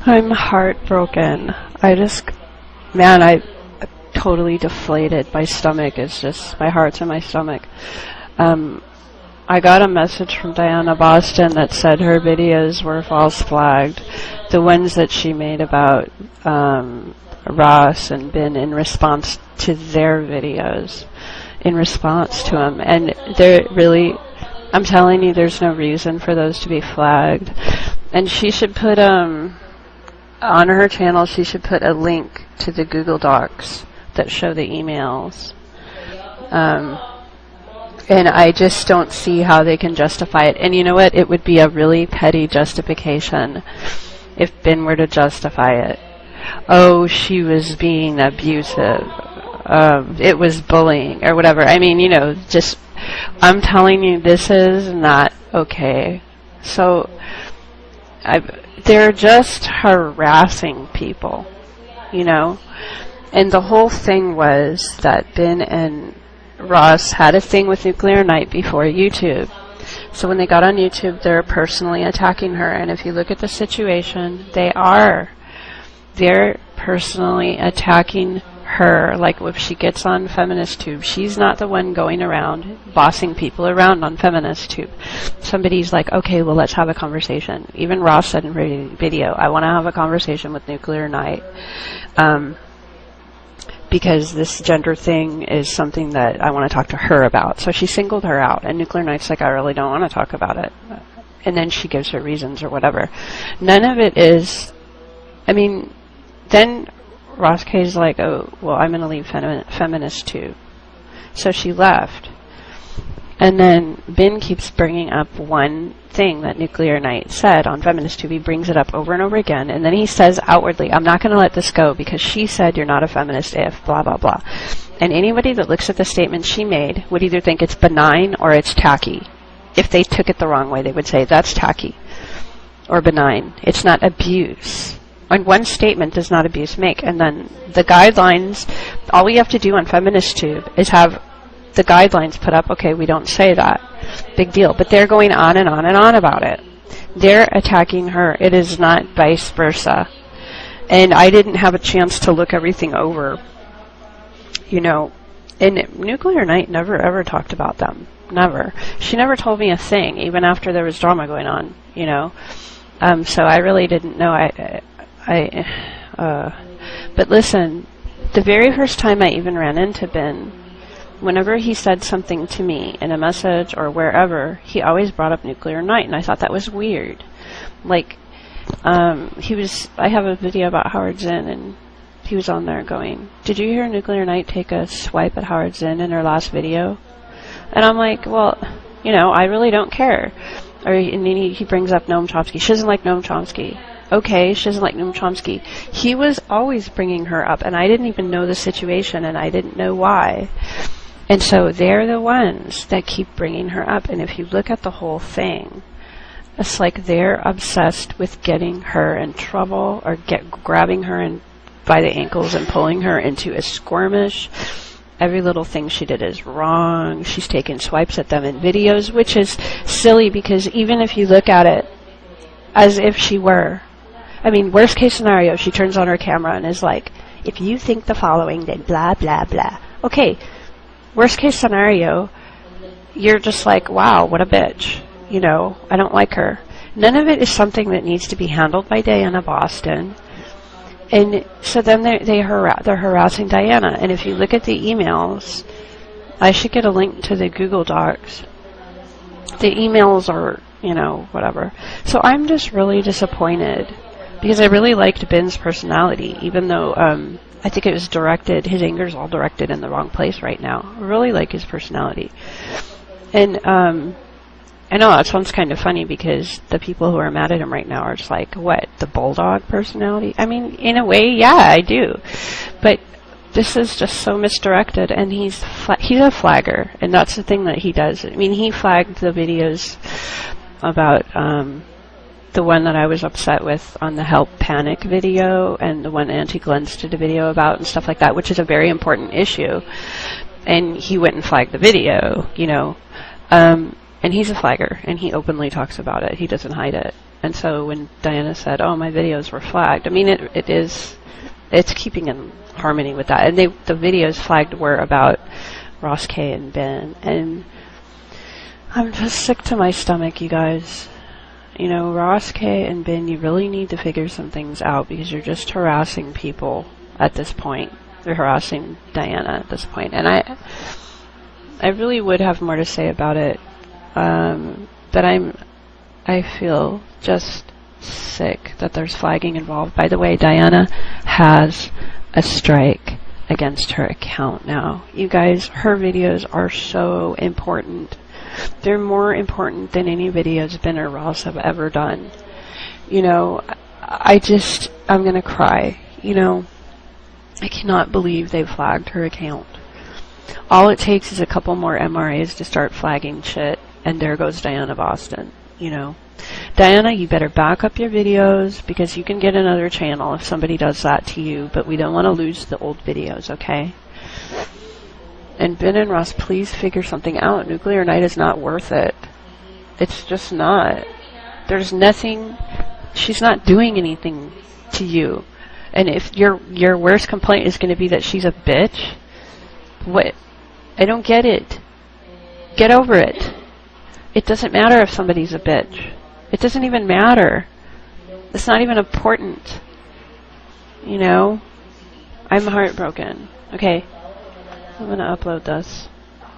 I'm heartbroken. Man, I'm totally deflated. My stomach is just, my heart's in my stomach. I got a message from Diana Boston that said her videos were false flagged. The ones that she made about Ross and Ben in response to their videos. In response to them. And they're really, I'm telling you, there's no reason for those to be flagged. And she should put, on her channel, she should put a link to the Google Docs that show the emails. And I just don't see how they can justify it. And you know what? It would be a really petty justification if Ben were to justify it. Oh, she was being abusive. It was bullying or whatever. I mean, you know, just, I'm telling you, this is not okay. So, they're just harassing people, you know? And the whole thing was that Ben and Ross had a thing with Nuclear Night before YouTube. So when they got on YouTube, they're personally attacking her. And if you look at the situation, they're personally attacking her. Like if she gets on FeministTube, she's not the one going around bossing people around on FeministTube. Somebody's like, okay, well, let's have a conversation. Even Ross said in her video, I want to have a conversation with Nuclear Night. Because this gender thing is something that I want to talk to her about. So she singled her out, and Nuclear Night's like, I really don't want to talk about it. And then she gives her reasons or whatever. None of it is, I mean, then Ross K's like, oh, well, I'm going to leave FeministTube. So she left. And then Ben keeps bringing up one thing that Nuclear Night said on FeministTube. He brings it up over and over again, and then he says outwardly, I'm not going to let this go because she said you're not a feminist if blah, blah, blah. And anybody that looks at the statement she made would either think it's benign or it's tacky. If they took it the wrong way, they would say that's tacky or benign. It's not abuse. And one statement does not abuse make. And then the guidelines, all we have to do on FeministTube is have the guidelines put up, okay, we don't say that. Big deal. But they're going on and on and on about it. They're attacking her. It is not vice versa. And I didn't have a chance to look everything over. You know, and Nuclear Night never ever talked about them. Never. She never told me a thing, even after there was drama going on, you know. So I really didn't know. But listen, the very first time I even ran into Ben, whenever he said something to me in a message or wherever, he always brought up Nuclear Night, and I thought that was weird. Like, I have a video about Howard Zinn, and he was on there going, did you hear Nuclear Night take a swipe at Howard Zinn in her last video? And I'm like, well, you know, I really don't care. And then he brings up Noam Chomsky. She doesn't like Noam Chomsky. Okay, she doesn't like Noam Chomsky. He was always bringing her up, and I didn't even know the situation, and I didn't know why. And so they're the ones that keep bringing her up. And if you look at the whole thing, it's like they're obsessed with getting her in trouble or grabbing her by the ankles and pulling her into a skirmish. Every little thing she did is wrong. She's taking swipes at them in videos, which is silly because even if you look at it as if she were, I mean, worst case scenario, she turns on her camera and is like, if you think the following, then blah, blah, blah. Okay. Worst case scenario, you're just like, wow, what a bitch. You know, I don't like her. None of it is something that needs to be handled by Diana Boston. And so then they're harassing Diana. And if you look at the emails, I should get a link to the Google Docs. The emails are, you know, whatever. So I'm just really disappointed because I really liked Ben's personality, even though I think it was directed, his anger's all directed in the wrong place right now. I really like his personality. And I know that sounds kind of funny because the people who are mad at him right now are just like, what, the bulldog personality? I mean, in a way, yeah, I do. But this is just so misdirected, and he's a flagger, and that's the thing that he does. I mean, he flagged the videos about the one that I was upset with on the Help Panic video, and the one Auntie Glenn's did a video about and stuff like that, which is a very important issue. And he went and flagged the video, you know. And he's a flagger, and he openly talks about it. He doesn't hide it. And so when Diana said, "Oh, my videos were flagged," I mean, it's keeping in harmony with that. And the videos flagged were about Ross K and Ben, and I'm just sick to my stomach, you guys. You know, Ross K and Ben, you really need to figure some things out, because you're just harassing people at this point. You're harassing Diana at this point. And I really would have more to say about it, but I feel just sick that there's flagging involved. By the way, Diana has a strike against her account now. You guys, her videos are so important. They're more important than any videos Ben or Ross have ever done. You know, I'm gonna cry. You know, I cannot believe they flagged her account. All it takes is a couple more MRAs to start flagging shit, and there goes Diana Boston, you know. Diana, you better back up your videos, because you can get another channel if somebody does that to you, but we don't want to lose the old videos, okay? And Ben and Ross, please figure something out. Nuclear Night is not worth it. It's just not. There's nothing, she's not doing anything to you. And if your worst complaint is going to be that she's a bitch, what? I don't get it. Get over it. It doesn't matter if somebody's a bitch. It doesn't even matter. It's not even important. You know? I'm heartbroken. Okay. I'm going to upload this.